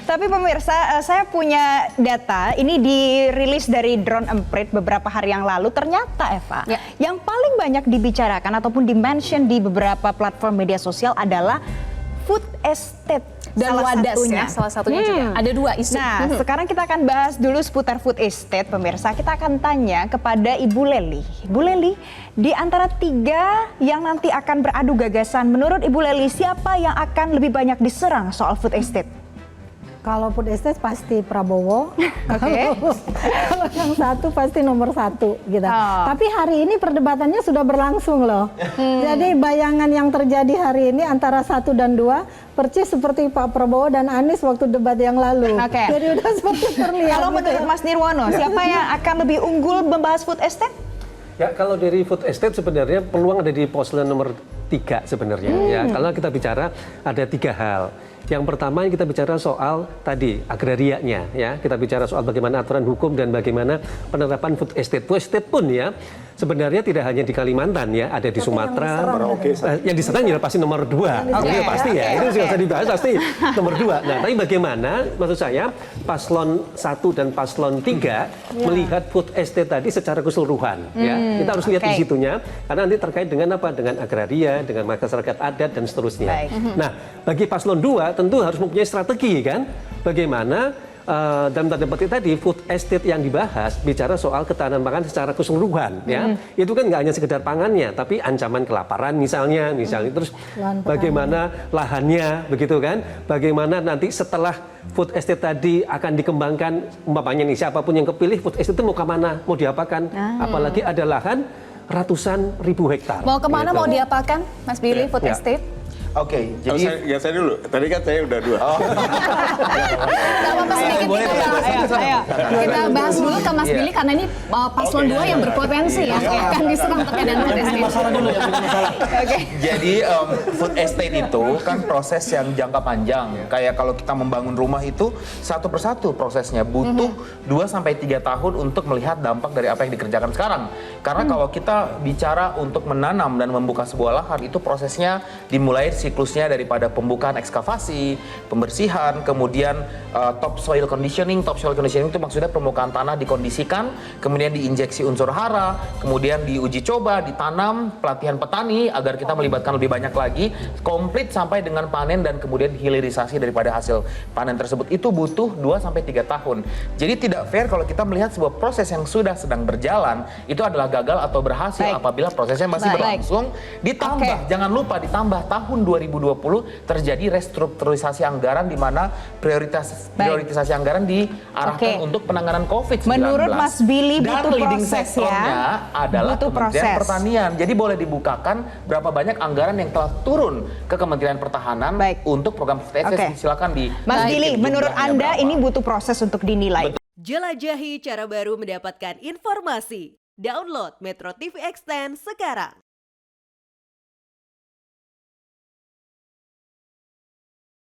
Tapi pemirsa, saya punya data, ini dirilis dari Drone Emprit beberapa hari yang lalu. Ternyata Eva, yang paling banyak dibicarakan ataupun di-mention di beberapa platform media sosial adalah food estate. Dan wadas ya, salah satunya juga. Ada dua isu. Nah, sekarang kita akan bahas dulu seputar food estate, pemirsa. Kita akan tanya kepada Ibu Leli. Ibu Leli, di antara 3 yang nanti akan beradu gagasan, menurut Ibu Leli, siapa yang akan lebih banyak diserang soal food estate? Kalau food estate pasti Prabowo. Kalau yang satu pasti nomor 1 gitu. Tapi hari ini perdebatannya sudah berlangsung loh. Jadi bayangan yang terjadi hari ini antara 1 dan 2 persis seperti Pak Prabowo dan Anies waktu debat yang lalu. Jadi udah seperti terlihat. Kalau menurut Mas Nirwono, siapa yang akan lebih unggul membahas food estate? Ya, kalau dari food estate sebenarnya peluang ada di paslon nomor 3 sebenarnya. Ya, kalau kita bicara ada 3 hal. Yang pertama kita bicara soal tadi agrarianya, ya. Kita bicara soal bagaimana aturan hukum dan bagaimana penerapan food estate. Food estate pun ya sebenarnya tidak hanya di Kalimantan ya, ada di Sumatera. Yang diserang ya pasti nomor 2. Itu pasti ya. Itu juga bisa dibahas pasti nomor 2. Nah, tapi bagaimana maksud saya paslon 1 dan paslon 3 melihat food estate tadi secara keseluruhan ya. Kita harus lihat di situnya karena nanti terkait dengan apa? Dengan agraria, dengan masyarakat adat dan seterusnya. Nah, bagi paslon 2 tentu harus mempunyai strategi kan, bagaimana dalam tanda petik tadi food estate yang dibahas bicara soal ketahanan pangan secara keseluruhan ya, itu kan nggak hanya sekedar pangannya tapi ancaman kelaparan misalnya terus bagaimana lahannya begitu kan, bagaimana nanti setelah food estate tadi akan dikembangkan umpamanya nih siapapun yang kepilih food estate itu mau kemana, mau diapakan, apalagi ada lahan ratusan ribu hektar. Mau kemana, mau diapakan Mas Billy food estate? Oke, jadi saya dulu. Tadi kan saya udah 2. Kita bahas dulu ke Mas Billy karena ini paslon 2 yang berpotensi ya akan diserang terkait dengan food estate. Jadi food estate itu kan proses yang jangka panjang. Kayak kalau kita membangun rumah itu satu persatu prosesnya butuh 2-3 tahun untuk melihat dampak dari apa yang dikerjakan sekarang. Karena kalau kita bicara untuk menanam dan membuka sebuah lahan itu prosesnya dimulai siklusnya daripada pembukaan ekskavasi, pembersihan, kemudian top soil conditioning. Top soil conditioning itu maksudnya permukaan tanah dikondisikan, kemudian diinjeksi unsur hara, kemudian diuji coba, ditanam, pelatihan petani agar kita melibatkan lebih banyak lagi, komplit sampai dengan panen dan kemudian hilirisasi daripada hasil panen tersebut. Itu butuh 2-3 tahun. Jadi tidak fair kalau kita melihat sebuah proses yang sudah sedang berjalan itu adalah gagal atau berhasil apabila prosesnya masih berlangsung. Ditambah, jangan lupa ditambah tahun 2020 terjadi restrukturisasi anggaran di mana prioritisasi anggaran diarahkan untuk penanganan COVID-19. Menurut Mas Billy butuh dan leading proses sektornya adalah Kementerian Pertanian. Jadi boleh dibukakan berapa banyak anggaran yang telah turun ke Kementerian Pertahanan untuk program FTS. Silakan di Mas Billy, menurut Anda ini butuh proses untuk dinilai. Jelajahi cara baru mendapatkan informasi. Download Metro TV Extend sekarang.